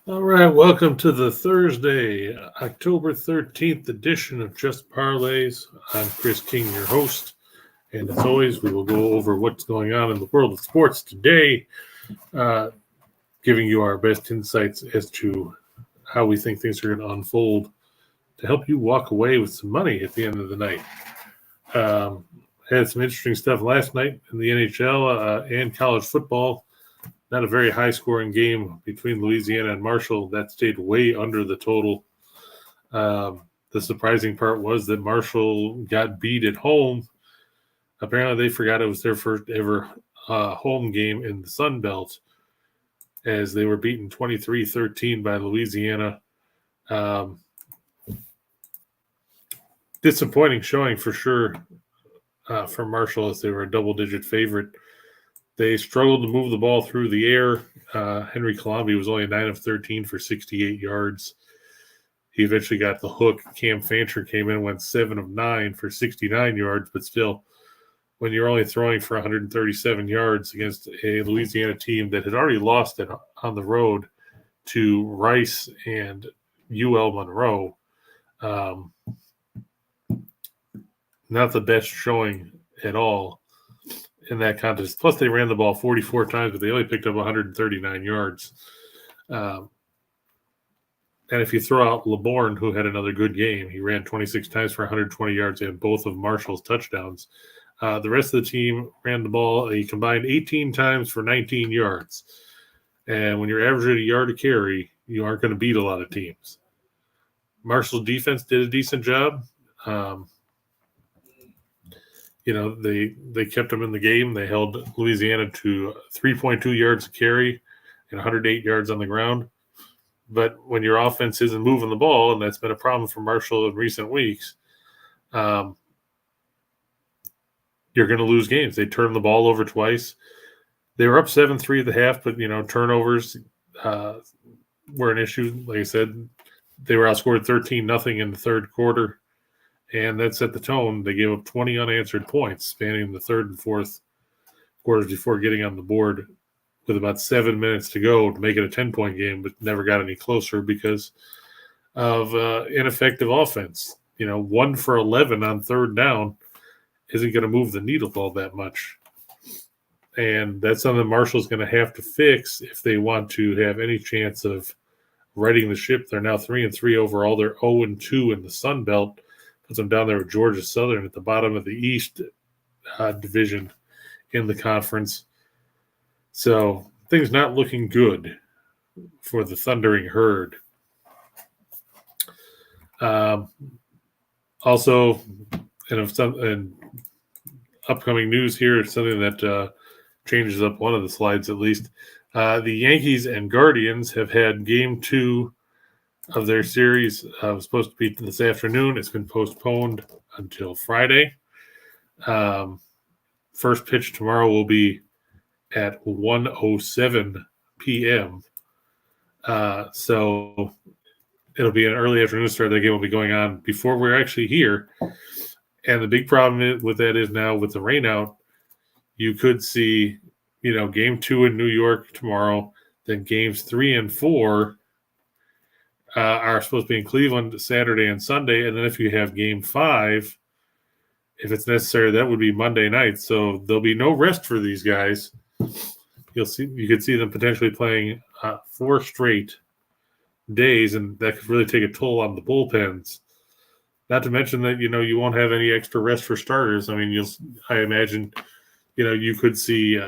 All right, welcome to the Thursday, October 13th edition of Just Parlays. I'm Chris King, your host, and as always, we will go over what's going on in the world of sports today, giving you our best insights as to how we think things are going to unfold to help you walk away with some money at the end of the night. Had some interesting stuff last night in the NHL and college football. Not a very high-scoring game between Louisiana and Marshall. That stayed way under the total. The surprising part was that Marshall got beat at home. Apparently, they forgot it was their first ever home game in the Sun Belt, as they were beaten 23-13 by Louisiana. Disappointing showing for sure for Marshall, as they were a double-digit favorite. They struggled to move the ball through the air. Henry Colombi was only 9 of 13 for 68 yards. He eventually got the hook. Cam Fancher came in, went 7 of 9 for 69 yards, but still, when you're only throwing for 137 yards against a Louisiana team that had already lost it on the road to Rice and UL Monroe, not the best showing at all in that contest. Plus, they ran the ball 44 times, but they only picked up 139 yards. And if you throw out LeBourne, who had another good game, he ran 26 times for 120 yards and both of Marshall's touchdowns. The rest of the team ran the ball a combined 18 times for 19 yards. And when you're averaging a yard a carry, you aren't going to beat a lot of teams. Marshall's defense did a decent job. They kept them in the game. They held Louisiana to 3.2 yards a carry and 108 yards on the ground. But when your offense isn't moving the ball, and that's been a problem for Marshall in recent weeks, you're going to lose games. They turned the ball over twice. They were up 7-3 at the half, but, turnovers were an issue. Like I said, they were outscored 13-0 in the third quarter. And that set the tone. They gave up 20 unanswered points spanning the third and fourth quarters before getting on the board with about 7 minutes to go to make it a 10-point game, but never got any closer because of ineffective offense. 1 for 11 on third down isn't going to move the needle all that much. And that's something Marshall's going to have to fix if they want to have any chance of righting the ship. They're now 3-3 overall. They're 0-2 in the Sun Belt. Puts them down there with Georgia Southern at the bottom of the East division in the conference. So things not looking good for the Thundering Herd. Also, in upcoming news here, something that changes up one of the slides at least. The Yankees and Guardians have had Game 2 of their series. Was supposed to be this afternoon. It's been postponed until Friday. First pitch tomorrow will be at 1:07 p.m. So it'll be an early afternoon start. The game will be going on before we're actually here. And the big problem with that is now with the rain out, you could see, Game 2 in New York tomorrow, then Games 3 and 4 are supposed to be in Cleveland Saturday and Sunday. And then if you have Game 5, if it's necessary, that would be Monday night. So there'll be no rest for these guys. You could see them potentially playing 4 straight days, and that could really take a toll on the bullpens. Not to mention that, you won't have any extra rest for starters. I mean, I imagine, you could see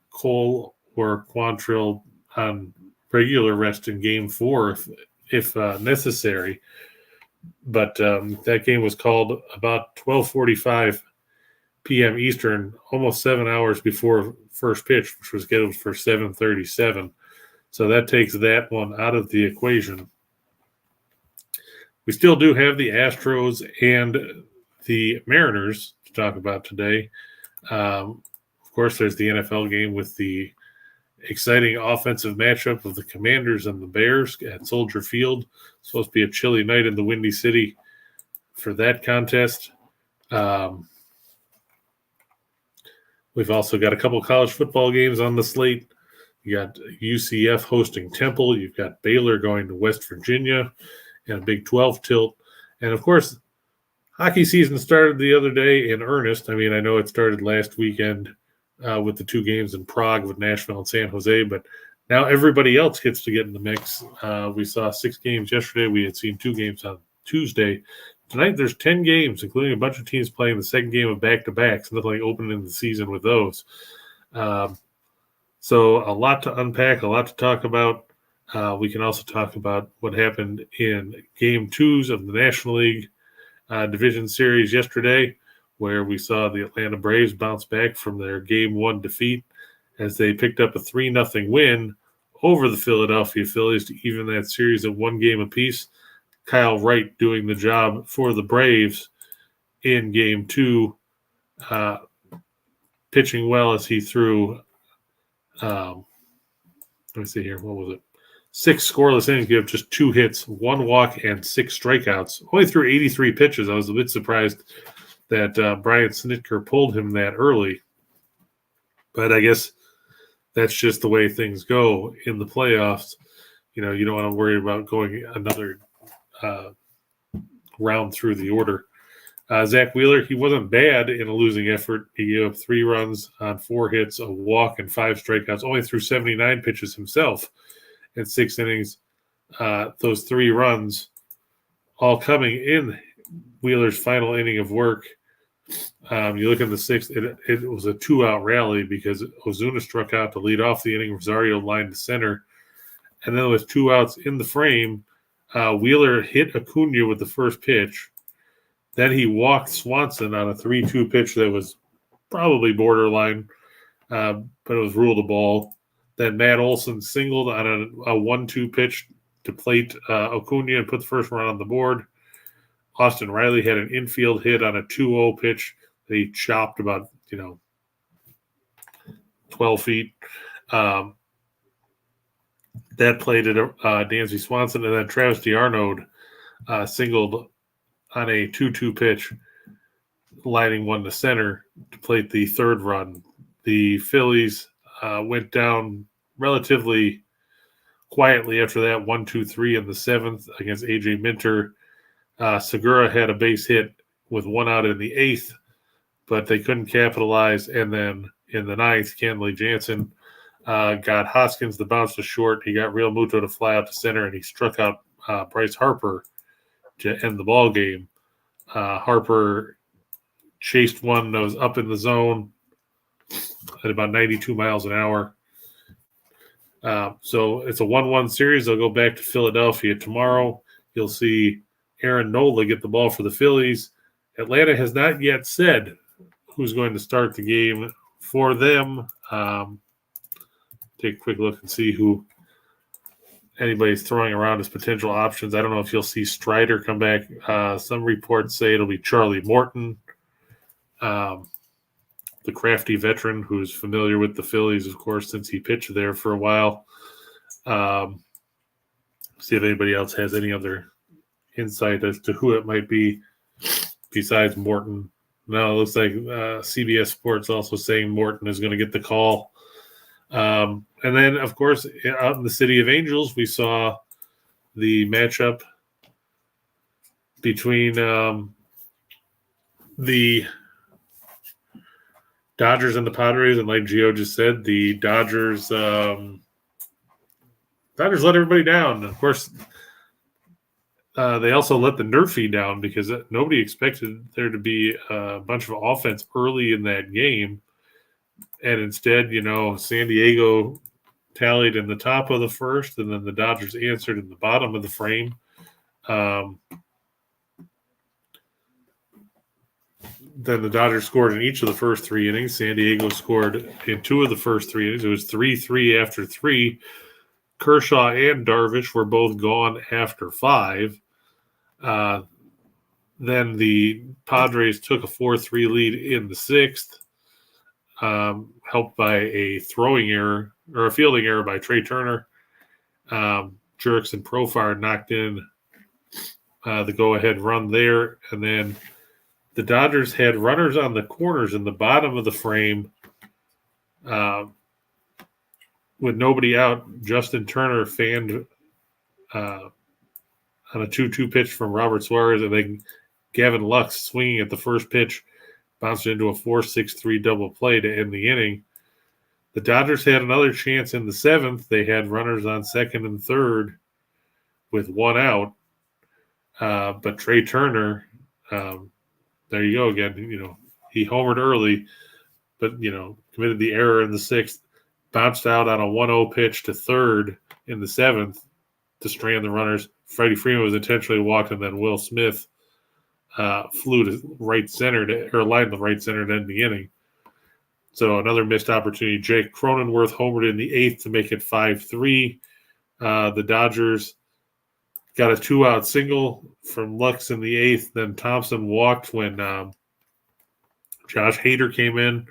Cole or Quantrill on regular rest in Game 4 if necessary. But that game was called about 12:45 p.m. Eastern, almost 7 hours before first pitch, which was scheduled for 7:37. So that takes that one out of the equation. We still do have the Astros and the Mariners to talk about today. Of course, there's the NFL game with the exciting offensive matchup of the Commanders and the Bears at Soldier Field. It's supposed to be a chilly night in the Windy City for that contest. We've also got a couple college football games on the slate. You got UCF hosting Temple. You've got Baylor going to West Virginia and a Big 12 tilt. And, of course, hockey season started the other day in earnest. I mean, I know it started last weekend with the 2 games in Prague with Nashville and San Jose, but now everybody else gets to get in the mix. We saw 6 games yesterday. We had seen 2 games on Tuesday. Tonight there's 10 games, including a bunch of teams playing the second game of back-to-backs, nothing like opening the season with those. So a lot to unpack, a lot to talk about. We can also talk about what happened in Game 2s of the National League Division Series yesterday, where we saw the Atlanta Braves bounce back from their Game 1 defeat as they picked up a 3-0 win over the Philadelphia Phillies to even that series at 1 game apiece. Kyle Wright doing the job for the Braves in Game 2, pitching well as he threw, let me see here, what was it? 6 scoreless innings, gave up just 2 hits, 1 walk, and 6 strikeouts. Only threw 83 pitches. I was a bit surprised that Brian Snitker pulled him that early. But I guess that's just the way things go in the playoffs. You know, you don't want to worry about going another round through the order. Zach Wheeler, he wasn't bad in a losing effort. He gave up 3 runs on 4 hits, a walk, and 5 strikeouts. Only threw 79 pitches himself in 6 innings. Those 3 runs all coming in Wheeler's final inning of work. You look at the 6th, it was a 2-out rally because Ozuna struck out to lead off the inning. Rosario lined to center. And then with 2 outs in the frame, Wheeler hit Acuna with the first pitch. Then he walked Swanson on a 3-2 pitch that was probably borderline, but it was ruled a ball. Then Matt Olson singled on a 1-2 pitch to plate Acuna and put the first run on the board. Austin Riley had an infield hit on a 2-0 pitch that he chopped about, 12 feet. That played at Dansby Swanson, and then Travis DeArnold singled on a 2-2 pitch, lining one to center to plate the third run. The Phillies went down relatively quietly after that, 1-2-3 in the 7th against A.J. Minter. Segura had a base hit with 1 out in the 8th, but they couldn't capitalize. And then in the 9th, Kenley Jansen got Hoskins to bounce to short. He got Real Muto to fly out to center, and he struck out Bryce Harper to end the ball game. Harper chased one that was up in the zone at about 92 miles an hour. So it's a 1-1 series. They'll go back to Philadelphia tomorrow. You'll see Aaron Nola get the ball for the Phillies. Atlanta has not yet said who's going to start the game for them. Take a quick look and see who anybody's throwing around as potential options. I don't know if you'll see Strider come back. Some reports say it'll be Charlie Morton, the crafty veteran who's familiar with the Phillies, of course, since he pitched there for a while. See if anybody else has any other insight as to who it might be besides Morton. No, it looks like CBS Sports also saying Morton is going to get the call. And then, of course, out in the City of Angels, we saw the matchup between the Dodgers and the Padres. And like Gio just said, the Dodgers let everybody down. Of course, they also let the Nerfy down because nobody expected there to be a bunch of offense early in that game. And instead, San Diego tallied in the top of the first, and then the Dodgers answered in the bottom of the frame. Then the Dodgers scored in each of the first 3 innings. San Diego scored in 2 of the first 3 innings. It was 3-3 after 3. Kershaw and Darvish were both gone after 5. Then the Padres took a 4-3 lead in the 6th, helped by a throwing error or a fielding error by Trey Turner. Jerks and Profar knocked in the go-ahead run there. And then the Dodgers had runners on the corners in the bottom of the frame with nobody out, Justin Turner fanned on a 2-2 pitch from Robert Suarez, and then Gavin Lux swinging at the first pitch bounced into a 4-6-3 double play to end the inning. The Dodgers had another chance in the seventh. They had runners on second and third with one out. But Trey Turner, there you go again. He homered early, but, committed the error in the sixth, bounced out on a 1-0 pitch to third in the seventh to strand the runners. Freddie Freeman was intentionally walked, and then Will Smith flew to right center or lined the right center to end the inning. So another missed opportunity. Jake Cronenworth homered in the eighth to make it 5-3. The Dodgers got a 2-out single from Lux in the eighth. Then Thompson walked when Josh Hader came in.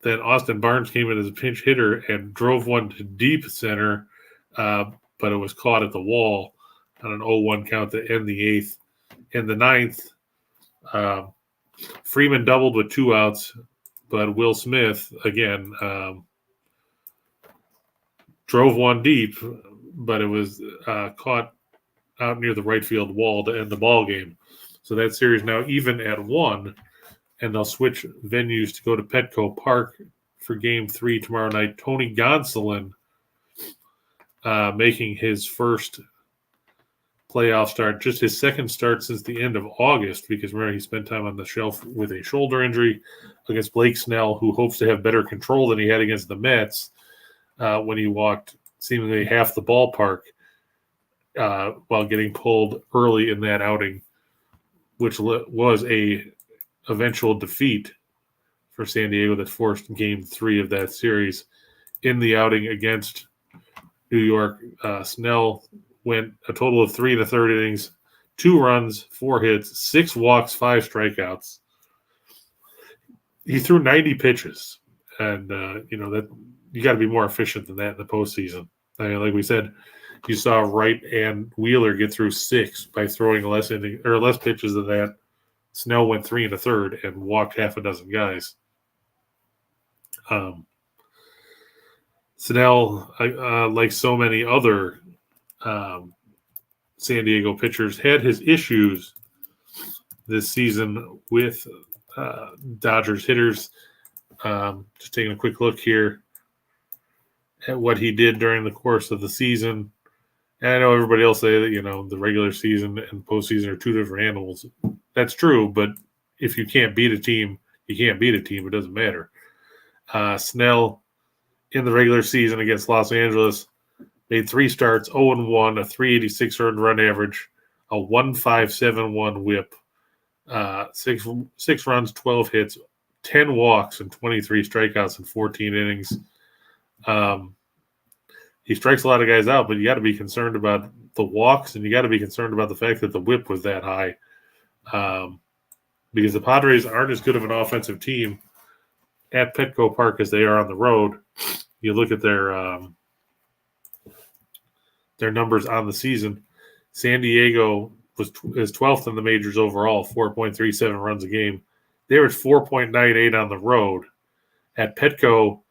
Then Austin Barnes came in as a pinch hitter and drove one to deep center, but it was caught at the wall on an 0-1 count to end the eighth. In the ninth, Freeman doubled with 2 outs, but Will Smith, again, drove one deep, but it was caught out near the right field wall to end the ball game. So that series now even at 1, and they'll switch venues to go to Petco Park for Game 3 tomorrow night. Tony Gonsolin making his first playoff start, just his second start since the end of August, because remember, he spent time on the shelf with a shoulder injury against Blake Snell, who hopes to have better control than he had against the Mets when he walked seemingly half the ballpark while getting pulled early in that outing, which was a eventual defeat for San Diego that forced Game 3 of that series. In the outing against New York, Snell went a total of 3 1/3 innings, 2 runs, 4 hits, 6 walks, 5 strikeouts. He threw 90 pitches, and that you got to be more efficient than that in the postseason. I mean, like we said, you saw Wright and Wheeler get through 6 by throwing less pitches than that. Snell went 3 1/3 and walked half a dozen guys. Snell, like so many other San Diego pitchers, had his issues this season with Dodgers hitters. Just taking a quick look here at what he did during the course of the season. And I know everybody else say that, the regular season and postseason are 2 different animals. That's true, but if you can't beat a team, you can't beat a team. It doesn't matter. Snell, in the regular season against Los Angeles, made 3 starts, 0-1, a 386 earned run average, a 1.571 whip, 6 runs, 12 hits, 10 walks, and 23 strikeouts in 14 innings. He strikes a lot of guys out, but you got to be concerned about the walks, and you got to be concerned about the fact that the whip was that high, because the Padres aren't as good of an offensive team at Petco Park as they are on the road. You look at their numbers on the season. San Diego is 12th in the majors overall, 4.37 runs a game. They were at 4.98 on the road. At Petco,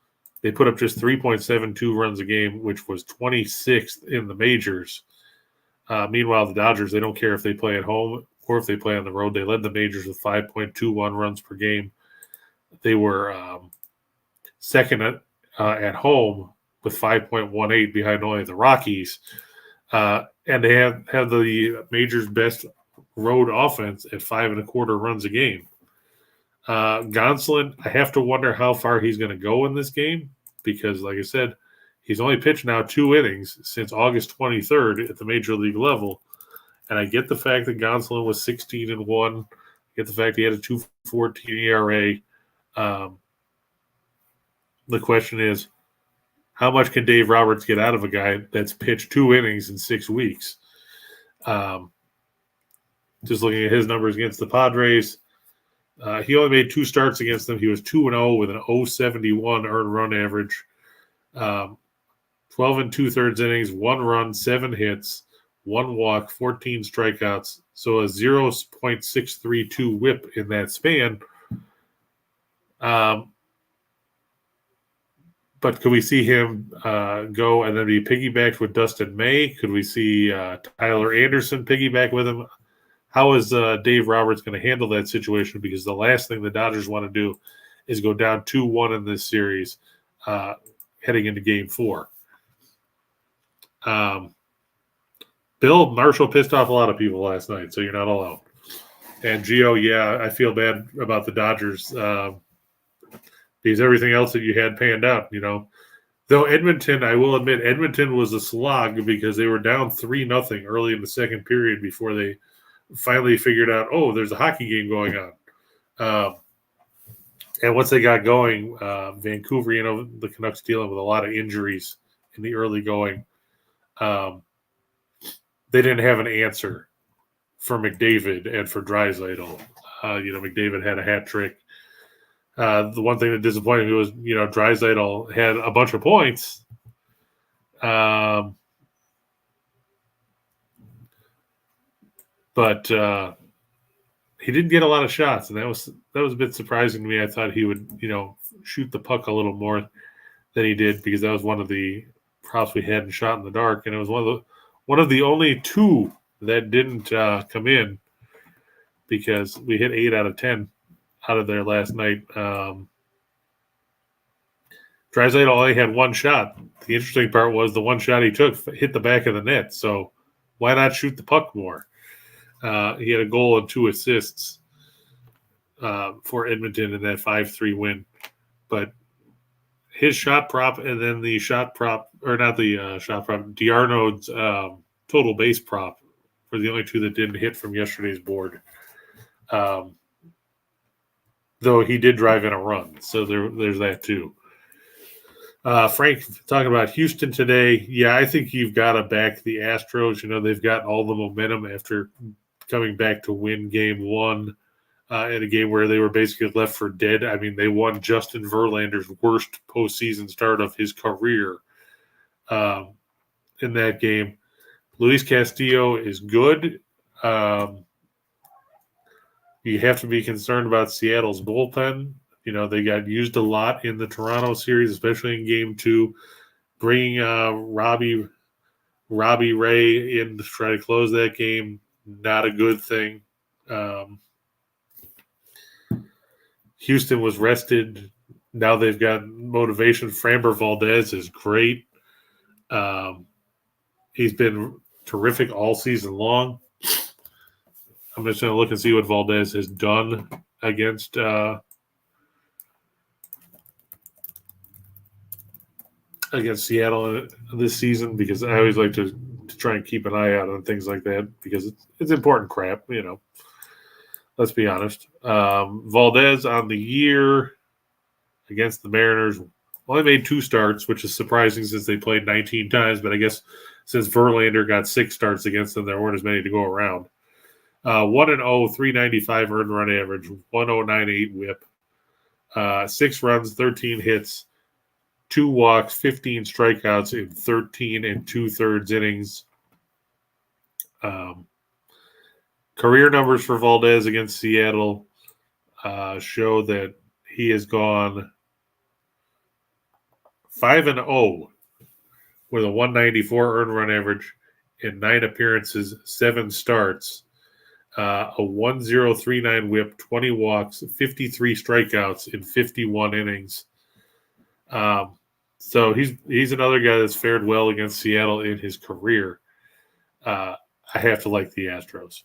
they put up just 3.72 runs a game, which was 26th in the majors. Meanwhile, the Dodgers, they don't care if they play at home or if they play on the road. They led the majors with 5.21 runs per game. They were second at home with 5.18 behind only the Rockies. And they have the major's best road offense at 5.25 runs a game. Gonsolin, I have to wonder how far he's going to go in this game because, like I said, he's only pitched now 2 innings since August 23rd at the major league level. And I get the fact that Gonsolin was 16-1. I get the fact he had a 2.14 ERA. The question is, how much can Dave Roberts get out of a guy that's pitched 2 innings in 6 weeks? Just looking at his numbers against the Padres, he only made 2 starts against them. He was 2-0 with an 0.71 earned run average, 12 2/3 innings, 1 run, 7 hits, 1 walk, 14 strikeouts. So a 0.632 whip in that span. But could we see him go and then be piggybacked with Dustin May? Could we see Tyler Anderson piggyback with him? How is Dave Roberts going to handle that situation? Because the last thing the Dodgers want to do is go down 2-1 in this series heading into Game 4. Bill Marshall pissed off a lot of people last night, so you're not alone. And Gio, yeah, I feel bad about the Dodgers because everything else that you had panned out, Though Edmonton, I will admit, Edmonton was a slog because they were down 3-0 early in the second period before they finally figured out, there's a hockey game going on. And once they got going, Vancouver, the Canucks dealing with a lot of injuries in the early going. They didn't have an answer for McDavid and for Draisaitl. McDavid had a hat trick. The one thing that disappointed me was, Draisaitl had a bunch of points. But he didn't get a lot of shots, and that was a bit surprising to me. I thought he would, shoot the puck a little more than he did because that was one of the props we had in shot in the dark, and it was one of the only two that didn't come in because we hit 8 out of 10 out of there last night. Draisaitl only had one shot. The interesting part was the one shot he took hit the back of the net, so why not shoot the puck more? He had a goal and 2 assists for Edmonton in that 5-3 win. But his shot prop and then the shot prop, or not the shot prop, D'Arnaud's total base prop were the only two that didn't hit from yesterday's board. Though he did drive in a run, so there's that too. Frank, talking about Houston today, yeah, I think you've got to back the Astros. They've got all the momentum after coming back to win Game 1 in a game where they were basically left for dead. I mean, they won Justin Verlander's worst postseason start of his career in that game. Luis Castillo is good. You have to be concerned about Seattle's bullpen. They got used a lot in the Toronto series, especially in Game 2. Bringing Robbie Ray in to try to close that game, not a good thing. Houston was rested. Now they've got motivation. Framber Valdez is great. He's been terrific all season long. I'm just going to look and see what Valdez has done against Seattle this season, because I always like to try and keep an eye out on things like that because it's important crap, Let's be honest. Valdez on the year against the Mariners only made 2 starts, which is surprising since they played 19 times, but I guess since Verlander got 6 starts against them, there weren't as many to go around. 1-0, 395 earned run average, 1.098 whip, 6 runs, 13 hits, 2 walks, 15 strikeouts in 13 2/3 innings. Career numbers for Valdez against Seattle show that he has gone 5-0 with a 194 earned run average in 9 appearances, 7 starts, a 1.039 whip, 20 walks, 53 strikeouts in 51 innings. So he's another guy that's fared well against Seattle in his career. I have to like the Astros.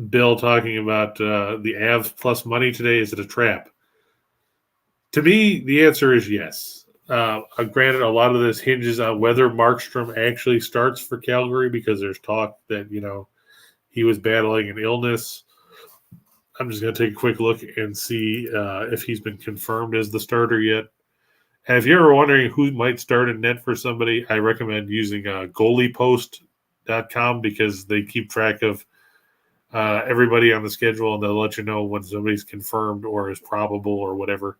Bill talking about the Avs plus money today. Is it a trap? To me, the answer is yes. Granted, a lot of this hinges on whether Markstrom actually starts for Calgary because there's talk that, he was battling an illness. I'm just going to take a quick look and see if he's been confirmed as the starter yet. And if you're ever wondering who might start in net for somebody, I recommend using goaliepost.com because they keep track of everybody on the schedule, and they'll let you know when somebody's confirmed or is probable or whatever.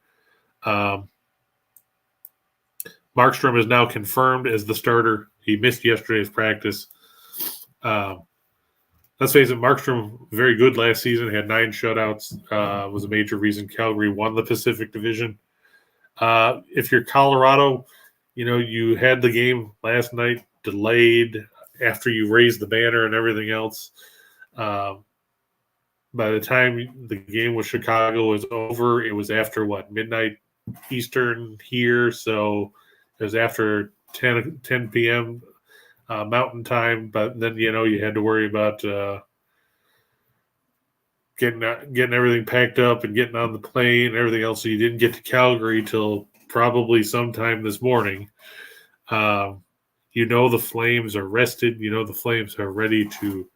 Markstrom is now confirmed as the starter. He missed yesterday's practice. Let's face it, Markstrom, very good last season, had 9 shutouts, was a major reason Calgary won the Pacific Division. If you're Colorado, you had the game last night delayed after you raised the banner and everything else. By the time the game with Chicago was over, it was after midnight Eastern here, so it was after 10 p.m. Mountain time. But then you had to worry about getting everything packed up and getting on the plane and everything else. So you didn't get to Calgary till probably sometime this morning. The Flames are rested. The Flames are ready to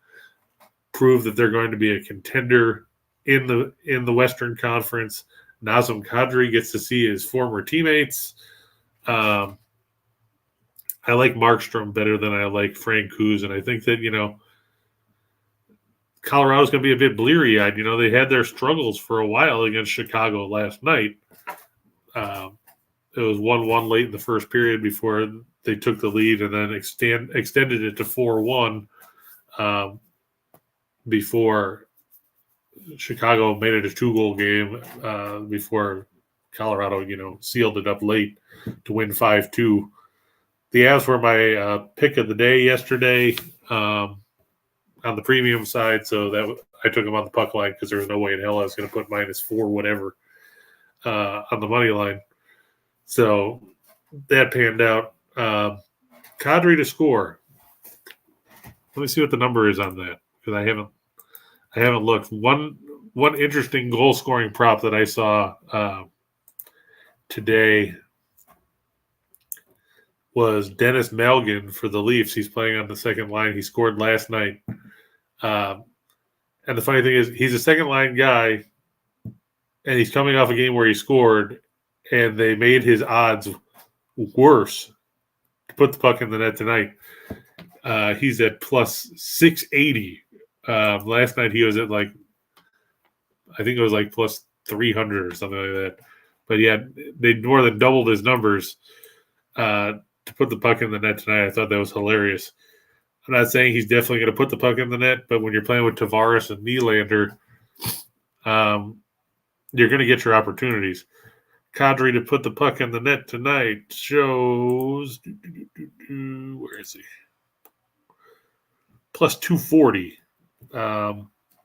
prove that they're going to be a contender in the Western Conference. Nazem Kadri gets to see his former teammates. I like Markstrom better than I like Frank Kuz, and I think that Colorado's going to be a bit bleary-eyed. They had their struggles for a while against Chicago last night. It was 1-1 late in the first period before they took the lead and then extended it to 4-1 before Chicago made it a 2-goal game before Colorado, sealed it up late to win 5-2. The Avs were my pick of the day yesterday on the premium side, so that I took them on the puck line because there was no way in hell I was going to put -4 whatever on the money line. So that panned out. Kadri to score. Let me see what the number is on that because I haven't looked. One interesting goal scoring prop that I saw today was Dennis Malgin for the Leafs. He's playing on the second line. He scored last night. And the funny thing is he's a second line guy, and he's coming off a game where he scored, and they made his odds worse to put the puck in the net tonight. He's at plus 680. Last night he was at I think it was plus 300 or something like that. But yeah, they more than doubled his numbers to put the puck in the net tonight. I thought that was hilarious. I'm not saying he's definitely going to put the puck in the net, but when you're playing with Tavares and Nylander, you're going to get your opportunities. Kadri to put the puck in the net tonight shows where is he? Plus 240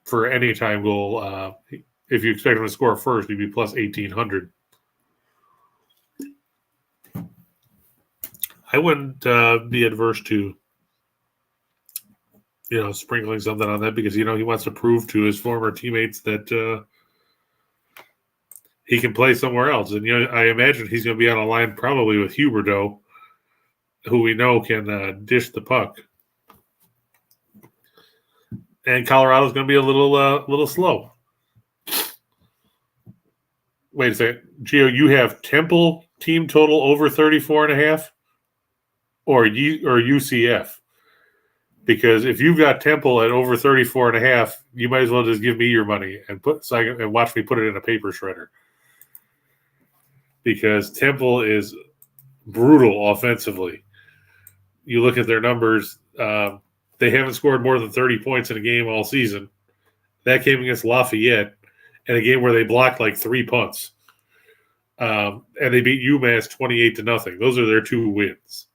for any time goal. If you expect him to score first, he'd be plus 1,800. I wouldn't be adverse to sprinkling something on that because he wants to prove to his former teammates that he can play somewhere else. And I imagine he's going to be on a line probably with Huberdeau, who we know can dish the puck. And Colorado's going to be a little slow. Wait a second, Gio, you have Temple team total over 34.5, or UCF? Because if you've got Temple at over 34.5, you might as well just give me your money and watch me put it in a paper shredder. Because Temple is brutal offensively. You look at their numbers; they haven't scored more than 30 points in a game all season. That came against Lafayette in a game where they blocked 3 punts, and they beat UMass 28-0. Those are their 2 wins.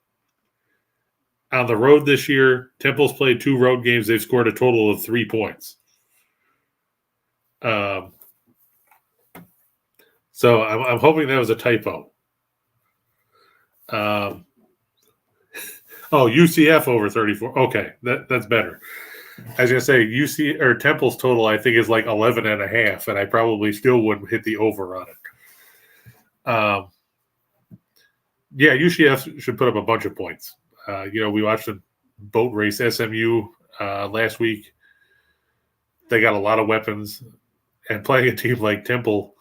On the road this year, Temple's played 2 road games. They've scored a total of 3 points. So I'm hoping that was a typo. UCF over 34. Okay, that's better. I was going to say Temple's total I think is 11.5, and I probably still wouldn't hit the over on it. Yeah, UCF should put up a bunch of points. We watched a boat race SMU last week. They got a lot of weapons, and playing a team like Temple,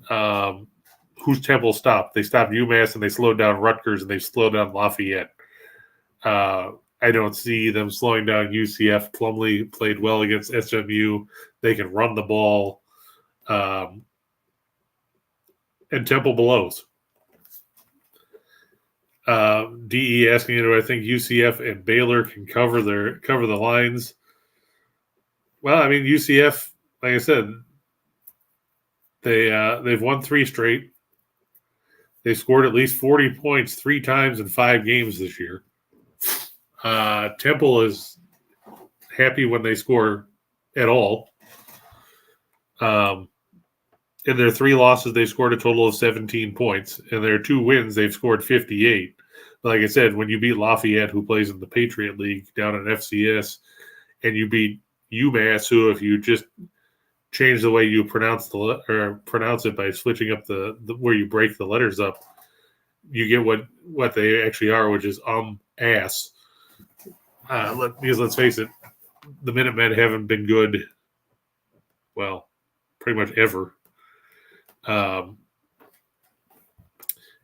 who's Temple stopped? They stopped UMass and they slowed down Rutgers and they slowed down Lafayette. I don't see them slowing down UCF. Plumlee played well against SMU. They can run the ball, and Temple blows. DE asking, do I think UCF and Baylor can cover the lines? Well, I mean, UCF, like I said, they've won 3 straight. They scored at least 40 points 3 times in 5 games this year. Temple is happy when they score at all. In their 3 losses, they scored a total of 17 points. In their 2 wins, they've scored 58. Like I said, when you beat Lafayette, who plays in the Patriot League down in FCS, and you beat UMass, who, if you just change the way you pronounce it by switching up the where you break the letters up, you get what they actually are, which is ass. Because let's face it, the Minutemen haven't been good, well, pretty much ever.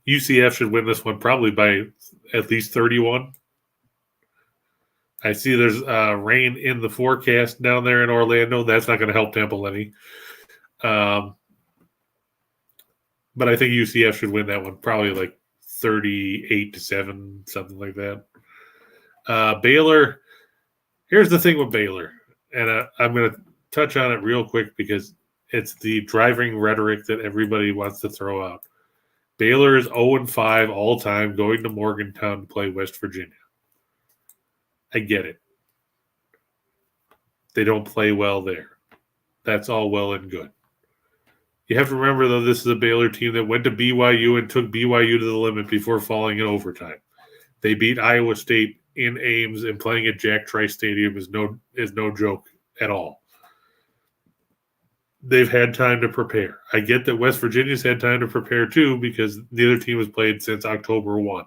UCF should win this one probably by at least 31. I see there's rain in the forecast down there in Orlando. That's not going to help Temple any. But I think UCF should win that one, probably like 38-7, something like that. Baylor, here's the thing with Baylor, and I'm going to touch on it real quick because it's the driving rhetoric that everybody wants to throw out. Baylor is 0-5 all time, going to Morgantown to play West Virginia. I get it. They don't play well there. That's all well and good. You have to remember, though, this is a Baylor team that went to BYU and took BYU to the limit before falling in overtime. They beat Iowa State in Ames, and playing at Jack Trice Stadium is no joke at all. They've had time to prepare. I get that West Virginia's had time to prepare too, because neither team has played since October 1.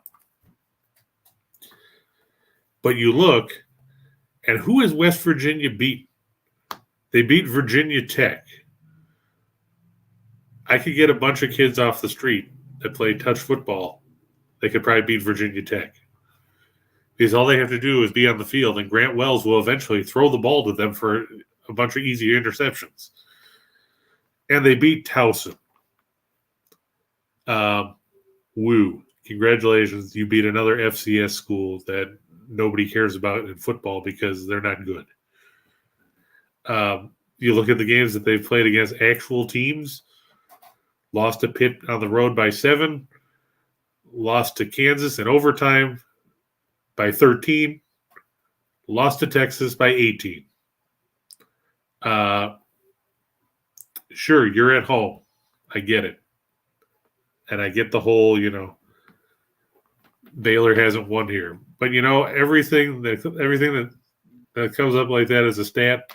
But you look, and who has West Virginia beat? They beat Virginia Tech. I could get a bunch of kids off the street that play touch football. They could probably beat Virginia Tech. Because all they have to do is be on the field, and Grant Wells will eventually throw the ball to them for a bunch of easy interceptions. And they beat Towson. Woo. Congratulations. You beat another FCS school that nobody cares about in football because they're not good. You look at the games that they've played against actual teams. Lost to Pitt on the road by 7. Lost to Kansas in overtime by 13. Lost to Texas by 18. Sure, you're at home. I get it. And I get the whole, Baylor hasn't won here. But, everything that comes up like that as a stat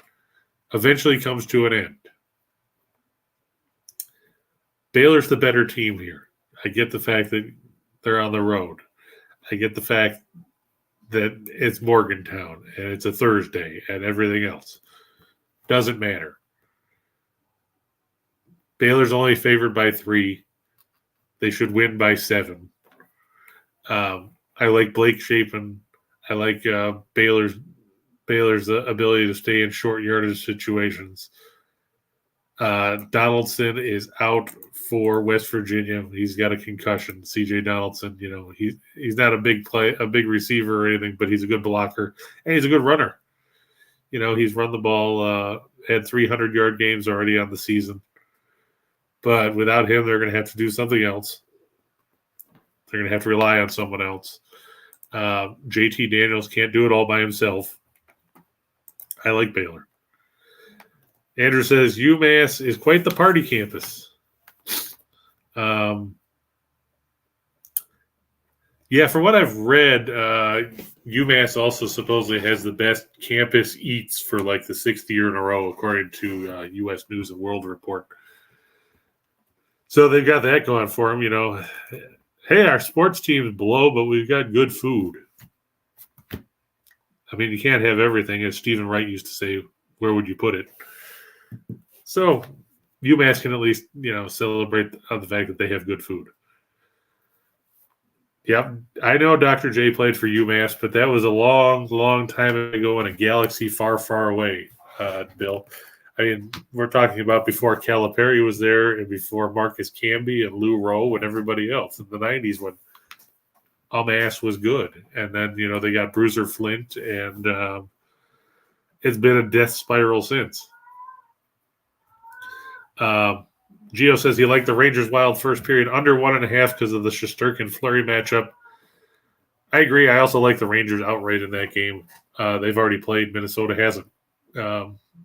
eventually comes to an end. Baylor's the better team here. I get the fact that they're on the road. I get the fact that it's Morgantown and it's a Thursday and everything else. Doesn't matter. Baylor's only favored by 3. They should win by 7. I like Blake Shapen. I like Baylor's ability to stay in short yardage situations. Donaldson is out for West Virginia. He's got a concussion. CJ Donaldson, he's not a big receiver or anything, but he's a good blocker and he's a good runner. He's run the ball, had 300-yard games already on the season. But without him, they're going to have to do something else. They're going to have to rely on someone else. JT Daniels can't do it all by himself. I like Baylor. Andrew says UMass is quite the party campus. Yeah, from what I've read, UMass also supposedly has the best campus eats for like the 6th year in a row, according to U.S. News and World Report. So they've got that going for them, Hey, our sports teams blow, but we've got good food. I mean, you can't have everything, as Stephen Wright used to say. Where would you put it? So UMass can at least, celebrate the fact that they have good food. Yep, I know Dr. J played for UMass, but that was a long, long time ago in a galaxy far, far away, Bill. I mean, we're talking about before Calipari was there and before Marcus Camby and Lou Rowe and everybody else in the 90s when UMass was good. And then, they got Bruiser Flint, and it's been a death spiral since. Gio says he liked the Rangers wild first period under 1.5 because of the Shesterkin Fleury matchup. I agree. I also like the Rangers outright in that game. They've already played. Minnesota hasn't.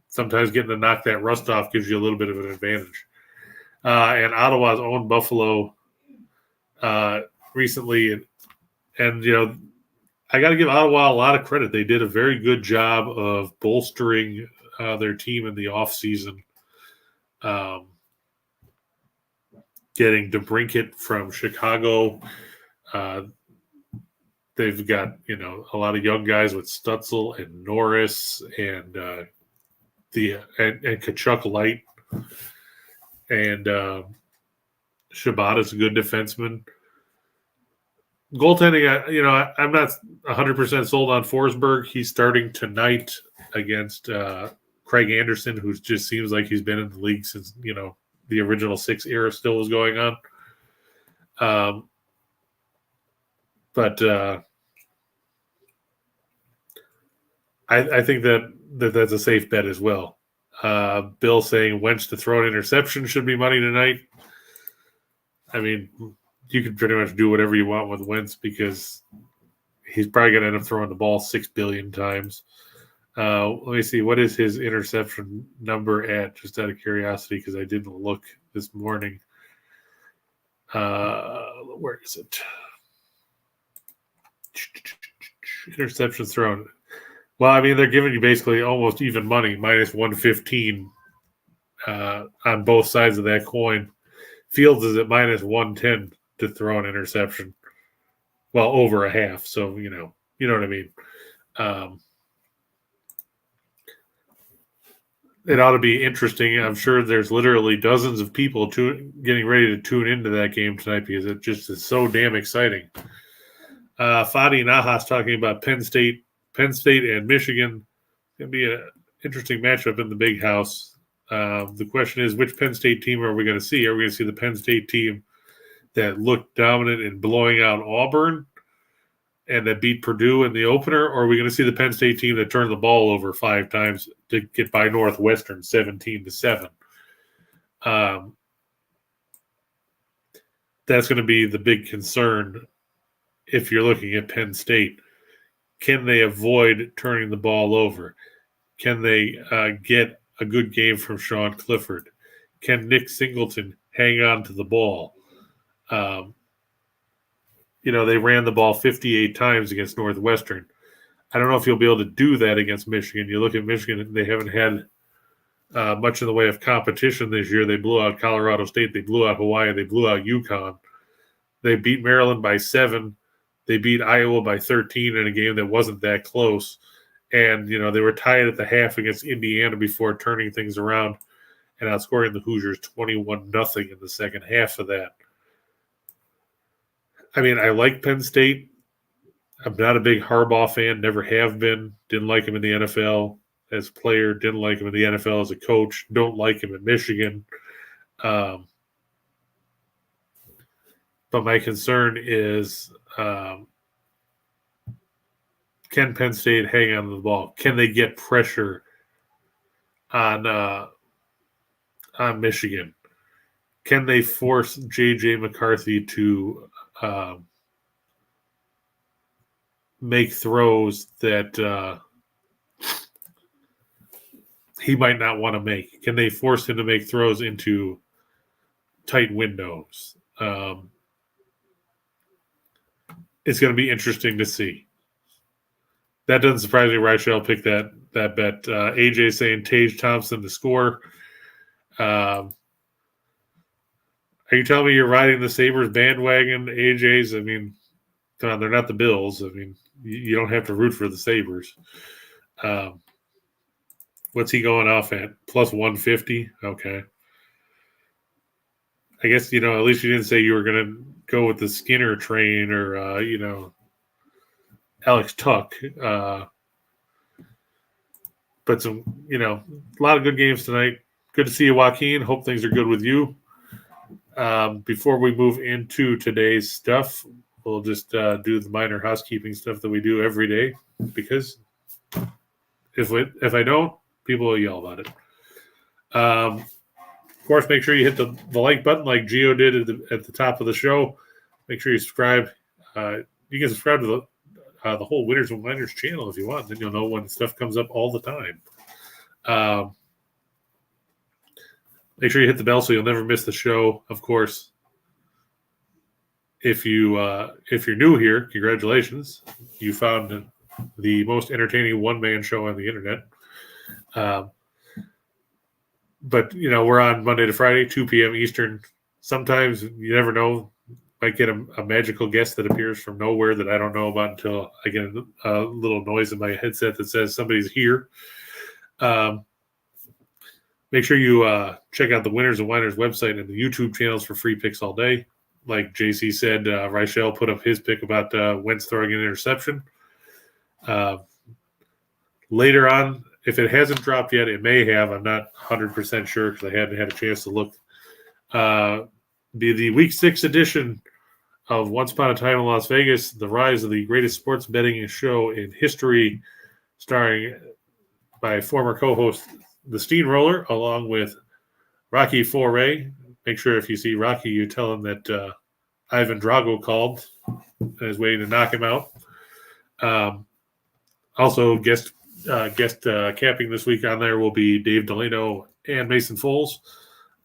Sometimes getting to knock that rust off gives you a little bit of an advantage. And Ottawa's owned Buffalo recently. And, you know, I got to give Ottawa a lot of credit. They did a very good job of bolstering their team in the offseason. Getting DeBrincat from Chicago. They've got, you know, a lot of young guys with Stutzel and Norris and Kachuk Light. And Shabbat is a good defenseman. Goaltending, you know, I'm not 100% sold on Forsberg. He's starting tonight against Craig Anderson, who just seems like he's been in the league since, you know, the original 6 era still was going on. But I think that's a safe bet as well. Bill saying Wentz to throw an interception should be money tonight. I mean, you can pretty much do whatever you want with Wentz because he's probably going to end up throwing the ball 6 billion times. Let me see. What is his interception number at, just out of curiosity, because I didn't look this morning. Where is it? Interceptions thrown. Well, I mean, they're giving you basically almost even money, minus 115 on both sides of that coin. Fields is at minus 110 to throw an interception. Well, over a half. So, you know what I mean. It ought to be interesting. I'm sure there's literally dozens of people getting ready to tune into that game tonight because it just is so damn exciting. Fadi Nahas talking about Penn State and Michigan. It's going to be an interesting matchup in the big house. The question is, which Penn State team are we going to see? Are we going to see the Penn State team that looked dominant in blowing out Auburn and that beat Purdue in the opener, or are we going to see the Penn State team that turned the ball over 5 times to get by Northwestern 17-7? That's going to be the big concern if you're looking at Penn State. Can they avoid turning the ball over? Can they get a good game from Sean Clifford? Can Nick Singleton hang on to the ball? You know, they ran the ball 58 times against Northwestern. I don't know if you'll be able to do that against Michigan. You look at Michigan, they haven't had much in the way of competition this year. They blew out Colorado State. They blew out Hawaii. They blew out UConn. They beat Maryland by 7. They beat Iowa by 13 in a game that wasn't that close. And, you know, they were tied at the half against Indiana before turning things around and outscoring the Hoosiers 21-0 in the second half of that. I mean, I like Penn State. I'm not a big Harbaugh fan, never have been. Didn't like him in the NFL as a player, didn't like him in the NFL as a coach, don't like him at Michigan. But my concern is, can Penn State hang on to the ball? Can they get pressure on Michigan? Can they force J.J. McCarthy to make throws that he might not want to make? Can they force him to make throws into tight windows? It's going to be interesting to see. That doesn't surprise me. Rachel will pick that bet. AJ saying Tage Thompson to score. Are you telling me you're riding the Sabres bandwagon, AJ's? I mean, come on, they're not the Bills. I mean, you don't have to root for the Sabres. What's he going off at? Plus 150? Okay. I guess, you know, at least you didn't say you were going to go with the Skinner train or, you know, Alex Tuck. But some, you know, a lot of good games tonight. Good to see you, Joaquin. Hope things are good with you. Before we move into today's stuff, we'll just do the minor housekeeping stuff that we do every day, because if I don't, people will yell about it. course, make sure you hit the like button like Gio did at the top of the show. Make sure you subscribe. You can subscribe to the whole Winners and Miners channel if you want. Then you'll know when stuff comes up all the time. Make sure you hit the bell so you'll never miss the show. Of course, if you're new here, congratulations. You found the most entertaining one-man show on the internet. But, we're on Monday to Friday, 2 p.m. Eastern. Sometimes you never know. Might get a magical guest that appears from nowhere that I don't know about until I get a little noise in my headset that says somebody's here. Make sure you check out the Winners and Winers website and the YouTube channels for free picks all day. Like JC said, Reichel put up his pick about Wentz throwing an interception. Later on, if it hasn't dropped yet, it may have. I'm not 100% sure because I hadn't had a chance to look. Be the Week 6 edition of Once Upon a Time in Las Vegas, the rise of the greatest sports betting show in history, starring by former co-host The Steamroller, along with Rocky Foray. Make sure if you see Rocky, you tell him that Ivan Drago called and is waiting to knock him out. Also, guest capping this week on there will be Dave Delano and Mason Foles.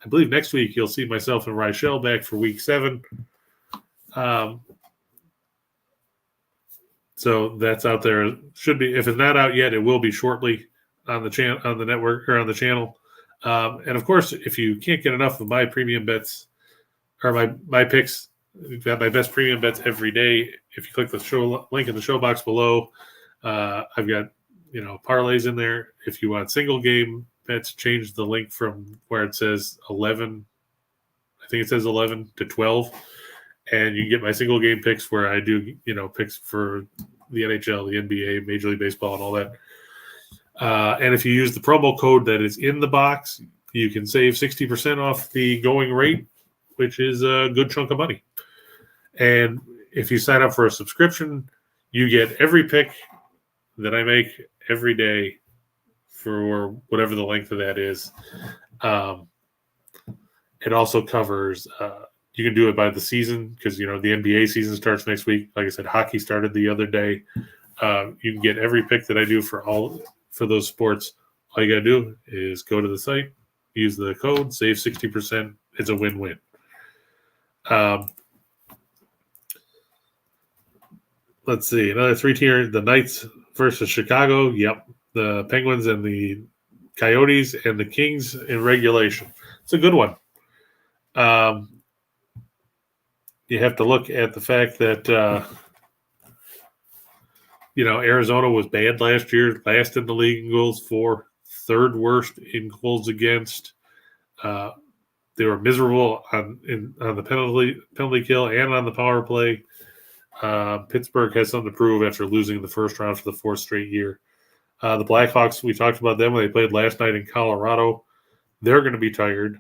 I believe next week you'll see myself and Reichel back for Week 7. So that's out there. Should be, if it's not out yet, it will be shortly on the network or on the channel. And of course, if you can't get enough of my premium bets or my picks, we've got my best premium bets every day. If you click the show link in the show box below, I've got parlays in there. If you want single game bets, change the link from where it says 11. I think it says 11 to 12. And you can get my single game picks where I do, picks for the NHL, the NBA, Major League Baseball, and all that. And if you use the promo code that is in the box, you can save 60% off the going rate, which is a good chunk of money. And if you sign up for a subscription, you get every pick that I make every day for whatever the length of that is. It also covers you can do it by the season because, the NBA season starts next week. Like I said, hockey started the other day. You can get every pick that I do for those sports. All you got to do is go to the site, use the code, save 60%. It's a win-win. Let's see. Another 3-tier. The Knights versus Chicago. Yep. The Penguins and the Coyotes and the Kings in regulation. It's a good one. You have to look at the fact that, Arizona was bad last year, last in the league in goals for, third worst in goals against. They were miserable on the penalty kill and on the power play. Pittsburgh has something to prove after losing the first round for the fourth straight year. The Blackhawks, we talked about them when they played last night in Colorado. They're going to be tired.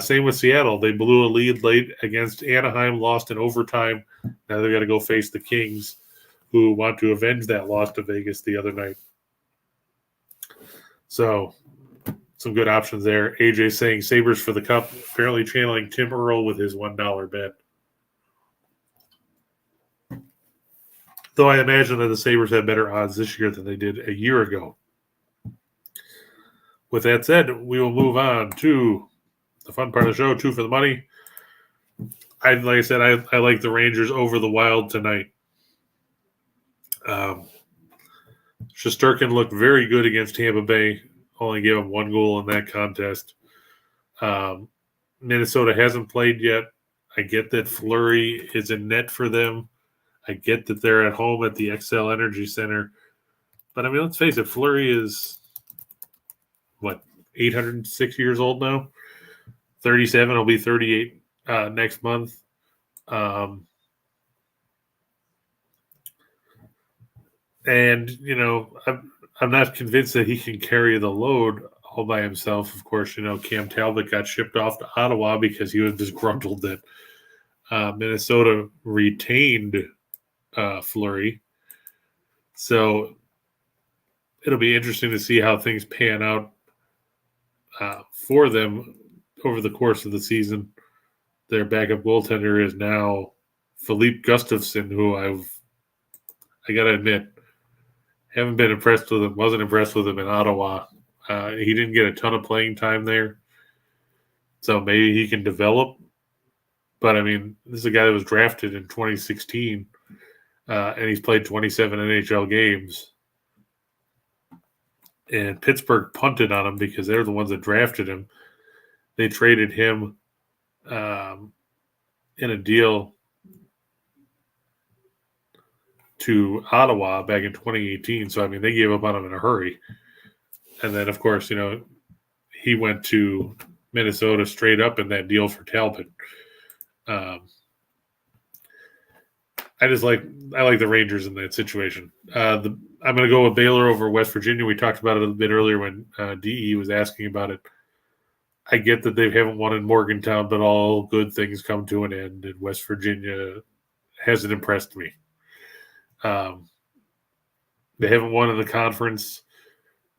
Same with Seattle. They blew a lead late against Anaheim, lost in overtime. Now they've got to go face the Kings, who want to avenge that loss to Vegas the other night. So, some good options there. AJ saying Sabres for the Cup, apparently channeling Tim Earl with his $1 bet. Though I imagine that the Sabres have better odds this year than they did a year ago. With that said, we will move on to the fun part of the show, 2 for the money. Like I said, I like the Rangers over the Wild tonight. Shesterkin looked very good against Tampa Bay. Only gave them 1 goal in that contest. Minnesota hasn't played yet. I get that Fleury is in net for them. I get that they're at home at the XL Energy Center. But, let's face it, Fleury is, 806 years old now? 37, will be 38 next month. And, I'm not convinced that he can carry the load all by himself. Of course, Cam Talbot got shipped off to Ottawa because he was disgruntled that Minnesota retained Fleury. So it'll be interesting to see how things pan out for them over the course of the season. Their backup goaltender is now Philippe Gustafsson, who I got to admit, haven't been impressed with him, wasn't impressed with him in Ottawa. He didn't get a ton of playing time there, so maybe he can develop. But, I mean, this is a guy that was drafted in 2016, and he's played 27 NHL games. And Pittsburgh punted on him because they're the ones that drafted him. They traded him in a deal to Ottawa back in 2018. So, I mean, they gave up on him in a hurry. And then, of course, he went to Minnesota straight up in that deal for Talbot. I like the Rangers in that situation. I'm going to go with Baylor over West Virginia. We talked about it a bit earlier when DE was asking about it. I get that they haven't won in Morgantown, but all good things come to an end, and West Virginia hasn't impressed me. They haven't won in the conference.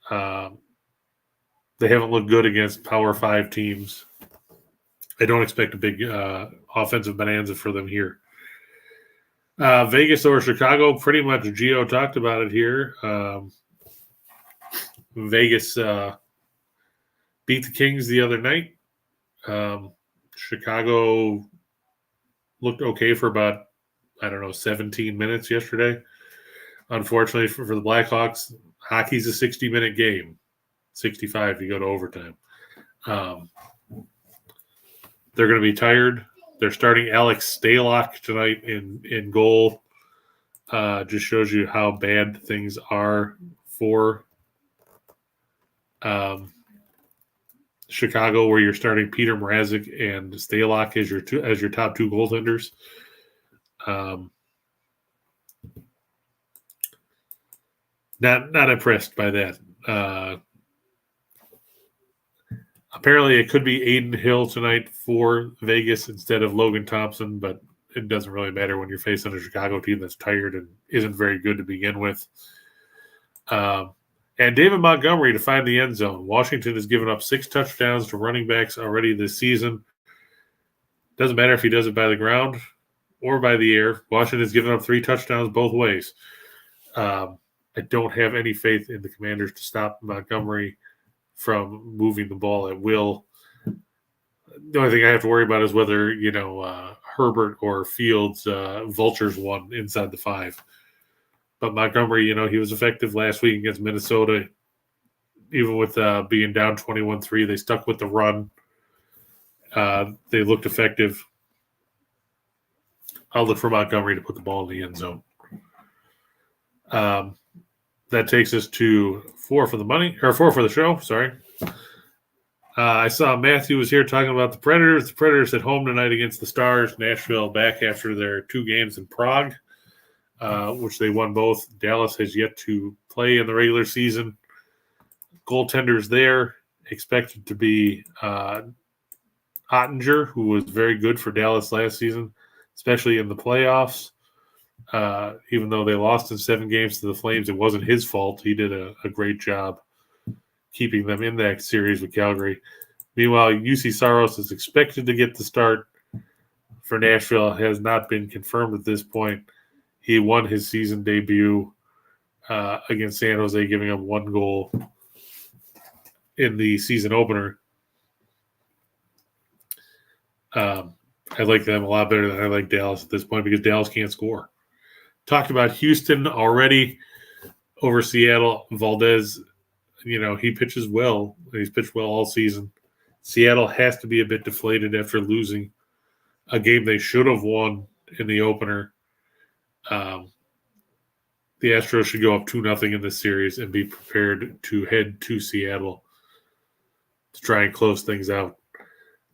They haven't looked good against Power 5 teams. I don't expect a big offensive bonanza for them here. Vegas over Chicago, pretty much Gio talked about it here. Vegas beat the Kings the other night. Chicago looked okay for about, 17 minutes yesterday. Unfortunately for the Blackhawks, hockey's a 60-minute game. 65 if you go to overtime. They're going to be tired. They're starting Alex Stalock tonight in goal. Just shows you how bad things are for Chicago, where you're starting Peter Mrazek and Stalock as your top two goaltenders. Not impressed by that. Apparently, it could be Aiden Hill tonight for Vegas instead of Logan Thompson, but it doesn't really matter when you're facing a Chicago team that's tired and isn't very good to begin with. And David Montgomery to find the end zone. Washington has given up 6 touchdowns to running backs already this season. Doesn't matter if he does it by the ground or by the air. Washington has given up 3 touchdowns both ways. I don't have any faith in the Commanders to stop Montgomery from moving the ball at will. The only thing I have to worry about is whether, Herbert or Fields vultures one inside the 5. But Montgomery, he was effective last week against Minnesota. Even with being down 21-3, they stuck with the run. They looked effective. I'll look for Montgomery to put the ball in the end zone. That takes us to 4 for the show. Sorry. I saw Matthew was here talking about the Predators. The Predators at home tonight against the Stars. Nashville back after their 2 games in Prague, which they won both. Dallas has yet to play in the regular season. Goaltenders there expected to be Ottinger, who was very good for Dallas last season, especially in the playoffs. Even though they lost in 7 games to the Flames, it wasn't his fault. He did a great job keeping them in that series with Calgary. Meanwhile, UC Saros is expected to get the start for Nashville. Has not been confirmed at this point. He won his season debut against San Jose, giving up 1 goal in the season opener. I like them a lot better than I like Dallas at this point because Dallas can't score. Talked about Houston already over Seattle. Valdez, he pitches well. He's pitched well all season. Seattle has to be a bit deflated after losing a game they should have won in the opener. The Astros should go up 2-0 in this series and be prepared to head to Seattle to try and close things out.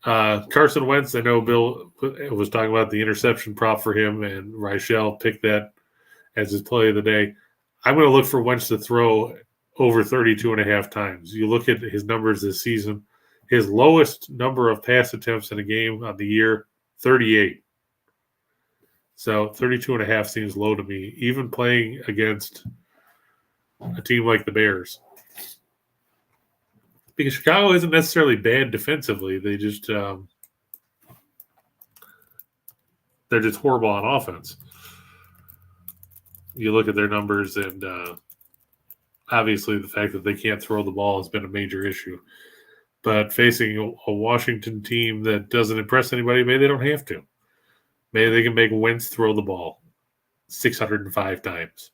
Carson Wentz, I know Bill was talking about the interception prop for him, and Reichel picked that as his play of the day. I'm going to look for Wentz to throw over 32.5 times. You look at his numbers this season, his lowest number of pass attempts in a game on the year, 38. So 32.5 seems low to me, even playing against a team like the Bears. because Chicago isn't necessarily bad defensively. They just they're just horrible on offense. You look at their numbers, and obviously the fact that they can't throw the ball has been a major issue. But facing a Washington team that doesn't impress anybody, maybe they don't have to. Maybe they can make Wentz throw the ball 605 times.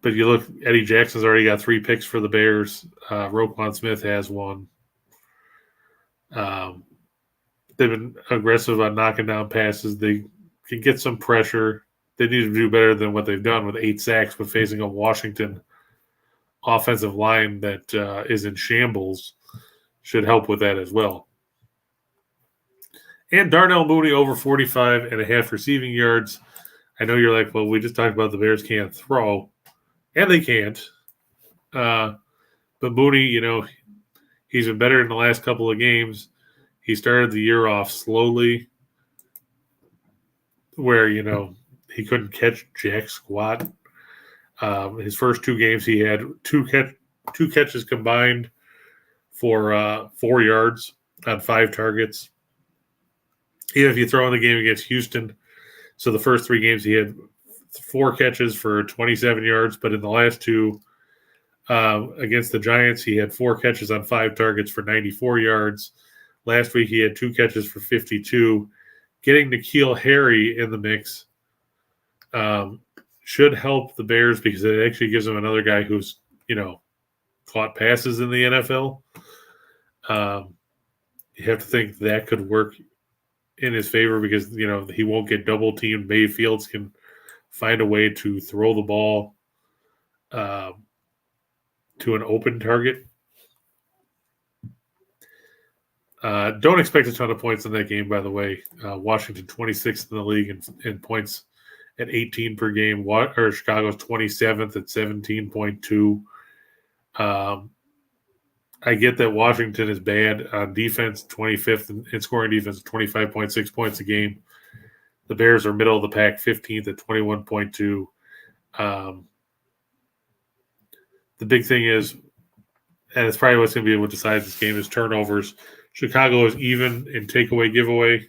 But you look, Eddie Jackson's already got 3 picks for the Bears. Roquan Smith has 1. They've been aggressive on knocking down passes. They can get some pressure. They need to do better than what they've done with 8 sacks, but facing a Washington offensive line that is in shambles should help with that as well. And Darnell Mooney over 45.5 receiving yards. I know you're like, well, we just talked about the Bears can't throw. And they can't. But Mooney, he's been better in the last couple of games. He started the year off slowly where, he couldn't catch jack squat. His first 2 games, he had two catches combined for 4 yards on 5 targets. Even if you throw in the game against Houston, so the first 3 games he had 4 catches for 27 yards, but in the last 2 against the Giants, he had 4 catches on 5 targets for 94 yards. Last week, he had 2 catches for 52. Getting N'Keal Harry in the mix should help the Bears because it actually gives them another guy who's, caught passes in the NFL. You have to think that could work in his favor because, he won't get double teamed. Mayfields can find a way to throw the ball to an open target. Don't expect a ton of points in that game, by the way. Washington 26th in the league in points at 18 per game. Chicago's 27th at 17.2. I get that Washington is bad on defense, 25th in scoring defense, 25.6 points a game. The Bears are middle of the pack, 15th at 21.2. The big thing is, and it's probably what's going to be what decides this game, is turnovers. Chicago is even in takeaway giveaway.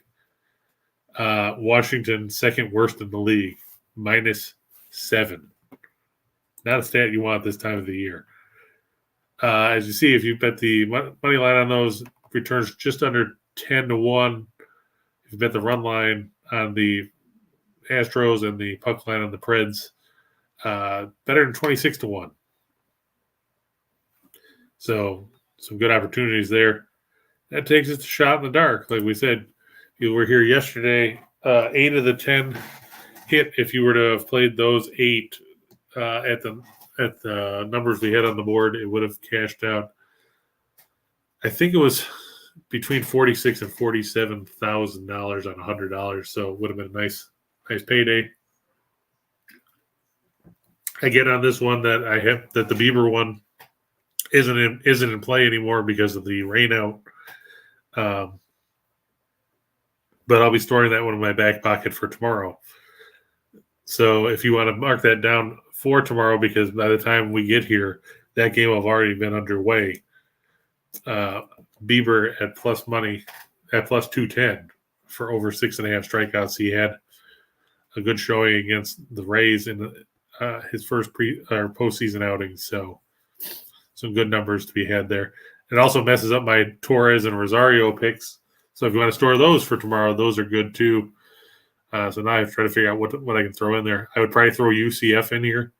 Washington, second worst in the league, -7. Not a stat you want this time of the year. As you see, if you bet the money line on those, returns just under 10-1. If you bet the run line on the Astros and the puck line on the Preds, better than 26-1. So some good opportunities there. That takes us to shot in the dark. Like we said, you were here yesterday. 8 of the 10 hit. If you were to have played those 8 at the numbers we had on the board, it would have cashed out. I think it was between $46,000 and $47,000 on $100. So it would have been a nice payday. I get on this one that the Bieber one isn't in play anymore because of the rain out. But I'll be storing that one in my back pocket for tomorrow. So if you want to mark that down for tomorrow, because by the time we get here, that game will have already been underway. Bieber at plus money at plus 210 for over 6.5 strikeouts. He had a good showing against the Rays in his first postseason outing. So some good numbers to be had there. It also messes up my Torres and Rosario picks. So if you want to store those for tomorrow, those are good too. So now I have to try to figure out what I can throw in there. I would probably throw UCF in here,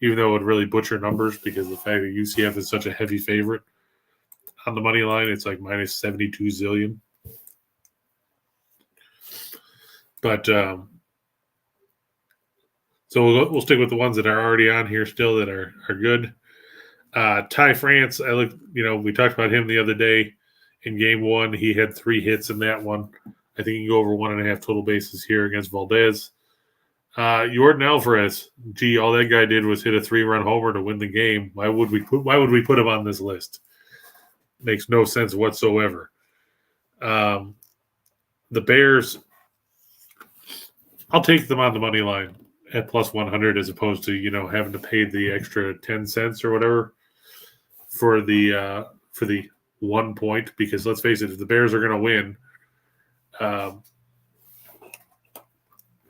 even though it would really butcher numbers because of the fact that UCF is such a heavy favorite on the money line. It's like minus 72 zillion. But so we'll stick with the ones that are already on here still that are good. Ty France, we talked about him the other day in game 1. He had 3 hits in that one. I think you can go over 1.5 total bases here against Valdez. Jordan Alvarez, all that guy did was hit a 3-run homer to win the game. Why would we put him on this list? Makes no sense whatsoever. The Bears, I'll take them on the money line. at plus 100 as opposed to, having to pay the extra 10 cents or whatever for the 1 point. Because let's face it, if the Bears are going to win, they're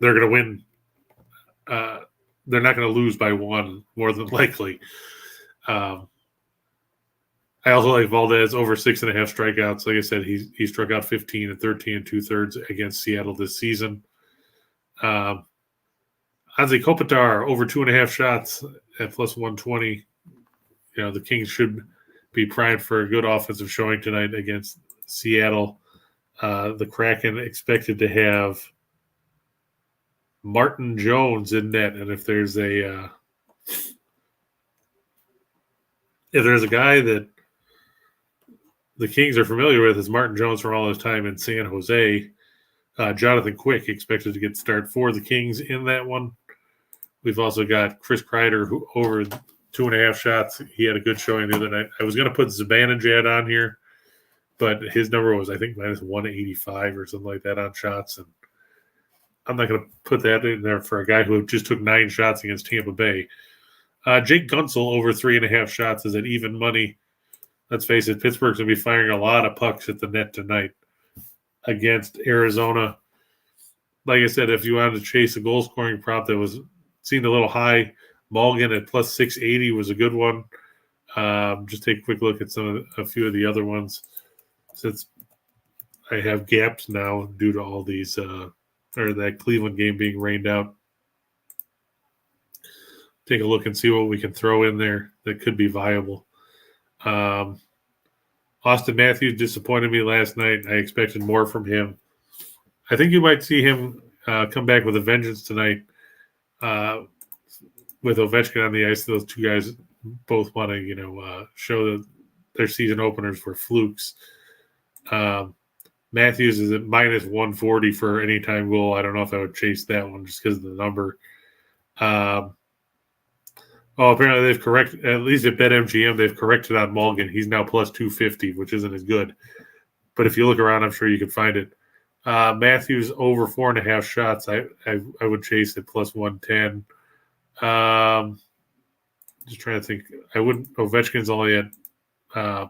going to win. They're not going to lose by one, more than likely. I also like Valdez over 6.5 strikeouts. Like I said, he struck out 15 and 13 2/3 against Seattle this season. Anze Kopitar over 2.5 shots at plus 120. The Kings should be primed for a good offensive showing tonight against Seattle. The Kraken expected to have Martin Jones in net, and if there's a guy that the Kings are familiar with, is Martin Jones from all his time in San Jose. Jonathan Quick expected to get the start for the Kings in that one. We've also got Chris Kreider, who over 2.5 shots. He had a good showing the other night. I was going to put Zibanejad on here, but his number was, I think, minus 185 or something like that on shots. And I'm not going to put that in there for a guy who just took 9 shots against Tampa Bay. Jake Gunsel over 3.5 shots is at even money. Let's face it, Pittsburgh's going to be firing a lot of pucks at the net tonight against Arizona. Like I said, if you wanted to chase a goal-scoring prop that seemed a little high, Mulligan at plus 680 was a good one. Just take a quick look at a few of the other ones, since I have gaps now due to all these or that Cleveland game being rained out. Take a look and see what we can throw in there that could be viable. Austin Matthews disappointed me last night. I expected more from him. I think you might see him come back with a vengeance tonight with Ovechkin on the ice. Those two guys both want to, show that their season openers were flukes. Matthews is at minus 140 for anytime goal. I don't know if I would chase that one just because of the number. Apparently they've corrected, at least at BetMGM, they've corrected on Mulligan. He's now plus 250, which isn't as good. But if you look around, I'm sure you can find it. Matthews over 4.5 shots. I would chase at plus 110. Just trying to think. Ovechkin's only at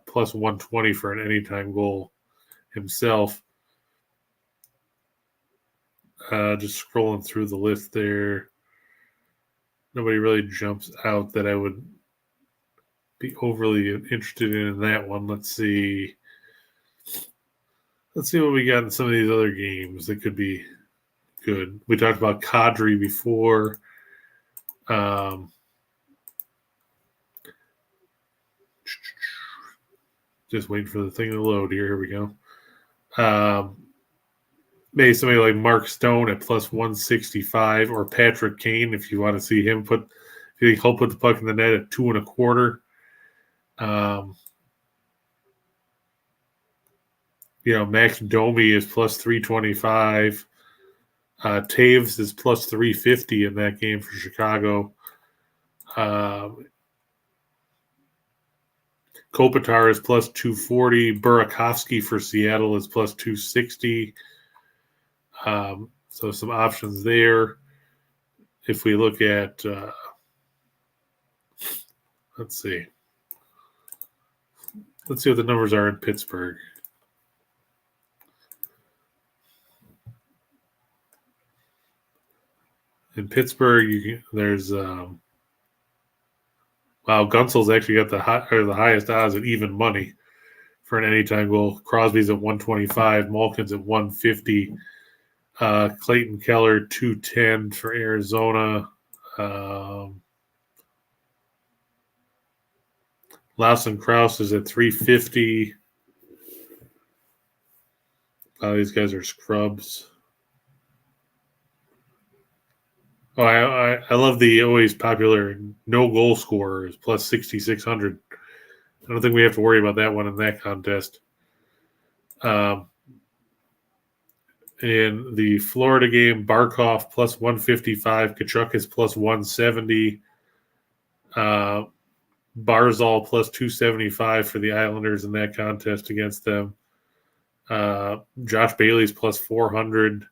plus 120 for an anytime goal himself. Just scrolling through the list there. Nobody really jumps out that I would be overly interested in that one. Let's see what we got in some of these other games that could be good. We talked about Kadri before. Just waiting for the thing to load here. Here we go. Maybe somebody like Mark Stone at plus 165, or Patrick Kane if you want to see him if you think he'll put the puck in the net at 2.25. Max Domi is plus 325. Taves is plus 350 in that game for Chicago. Kopitar is plus 240. Burakovsky for Seattle is plus 260. So some options there. If we look at, let's see what the numbers are in Pittsburgh. In Pittsburgh, there's Gunsel's actually got the highest odds at even money for an anytime goal. Crosby's at 125, Malkin's at 150. Clayton Keller 210 for Arizona. Lawson Krause is at 350. These guys are scrubs. I love the always popular no goal scorers plus 6,600. I don't think we have to worry about that one in that contest. In the Florida game, Barkov plus 155, Kachuk is plus 170, Barzal plus 275 for the Islanders in that contest against them. Josh Bailey's plus 400.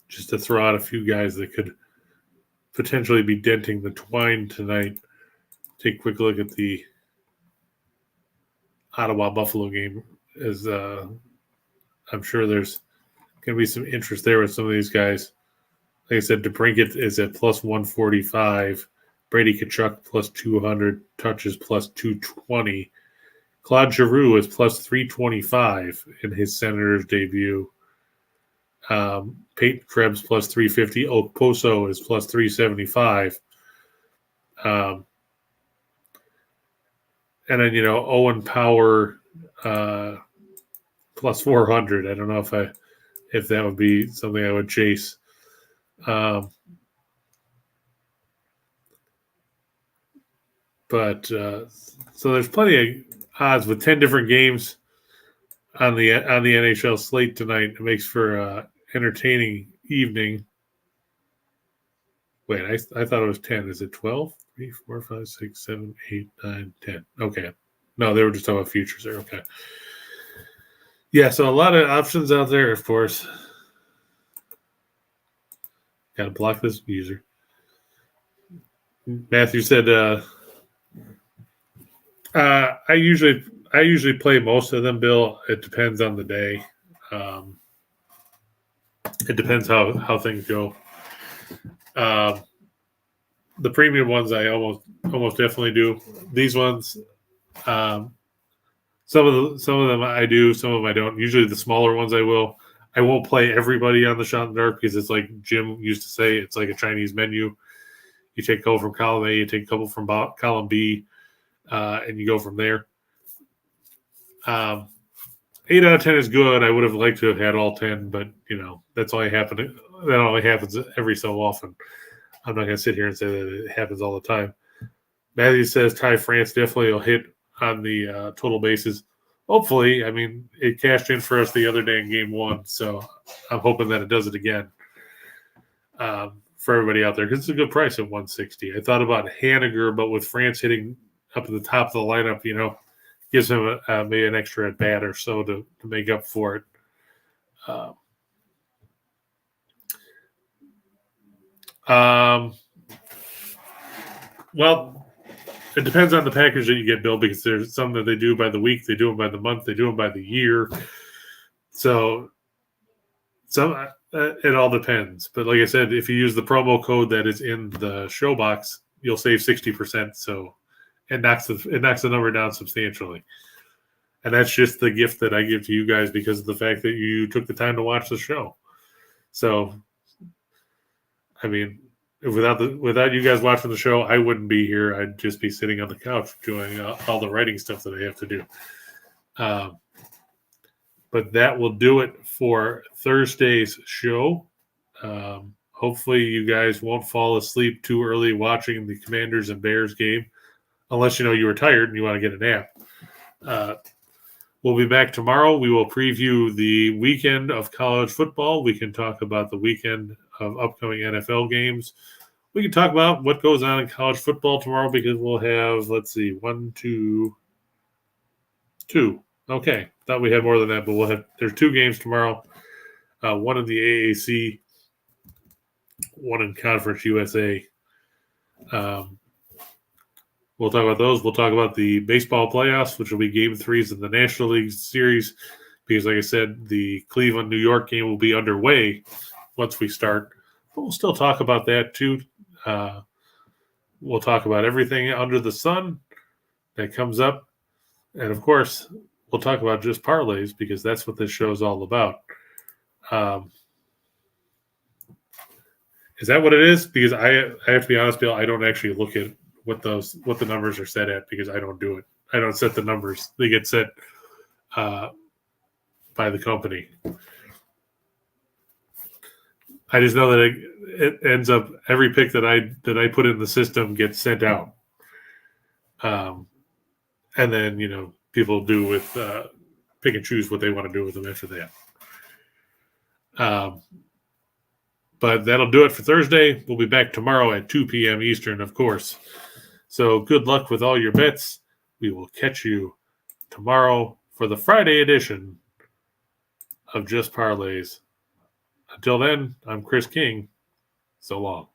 just to throw out a few guys that could potentially be denting the twine tonight. Take a quick look at the Ottawa-Buffalo game, as I'm sure there's going to be some interest there with some of these guys. Like I said, DeBrincat is at plus 145. Brady Tkachuk plus 200. Touches plus 220. Claude Giroux is plus 325 in his Senators debut. Peyton Krebs plus 350. Okposo is plus 375. And then, Owen Power plus 400. I don't know if that would be something I would chase. But so there's plenty of odds with 10 different games on the NHL slate tonight. It makes for an entertaining evening. Wait, I thought it was 10. Is it 12? 3, 4, 5, 6, 7, 8, 9, 10. Okay. No, they were just talking about futures there. Okay. Yeah, so a lot of options out there, of course. Got to block this user. Matthew said, I usually play most of them, Bill. It depends on the day. It depends how things go. The premium ones I almost definitely do. These ones, some of them I do, some of them I don't. Usually the smaller ones I will. I won't play everybody on the shot in the dark because it's like Jim used to say, it's like a Chinese menu. You take a couple from column A, you take a couple from column B, and you go from there. 8 out of 10 is good. I would have liked to have had all 10, but that's only happened. That only happens every so often. I'm not going to sit here and say that it happens all the time. Matthew says Ty France definitely will hit on the total bases. Hopefully, I mean, it cashed in for us the other day in game 1, so I'm hoping that it does it again for everybody out there because it's a good price at 160. I thought about Haniger, but with France hitting up at the top of the lineup, gives him maybe an extra at bat or so to make up for it. Well, it depends on the package that you get, Bill, because there's some that they do by the week, they do them by the month, they do them by the year. So it all depends. But like I said, if you use the promo code that is in the show box, you'll save 60%. So it knocks the number down substantially. And that's just the gift that I give to you guys because of the fact that you took the time to watch the show. So, I mean, without you guys watching the show, I wouldn't be here. I'd just be sitting on the couch doing all the writing stuff that I have to do. But that will do it for Thursday's show. Hopefully you guys won't fall asleep too early watching the Commanders and Bears game, unless you were tired and you want to get a nap. We'll be back tomorrow. We will preview the weekend of college football. We can talk about the weekend of upcoming NFL games. We can talk about what goes on in college football tomorrow because we'll have, 1, 2. Okay. Thought we had more than that, but there's 2 games tomorrow. One in the AAC, one in Conference USA. We'll talk about those. We'll talk about the baseball playoffs, which will be game 3s in the National League Series, because like I said, the Cleveland-New York game will be underway once we start. But we'll still talk about that too. We'll talk about everything under the sun that comes up. And of course, we'll talk about just parlays because that's what this show is all about. Is that what it is? Because I have to be honest, Bill, I don't actually look at what the numbers are set at because I don't do it. I don't set the numbers. They get set by the company. I just know that it ends up every pick that I put in the system gets sent out. And then, people do with pick and choose what they want to do with them after that. But that'll do it for Thursday. We'll be back tomorrow at 2 p.m. Eastern, of course. So good luck with all your bets. We will catch you tomorrow for the Friday edition of Just Parlays Until then, I'm Chris King. So long.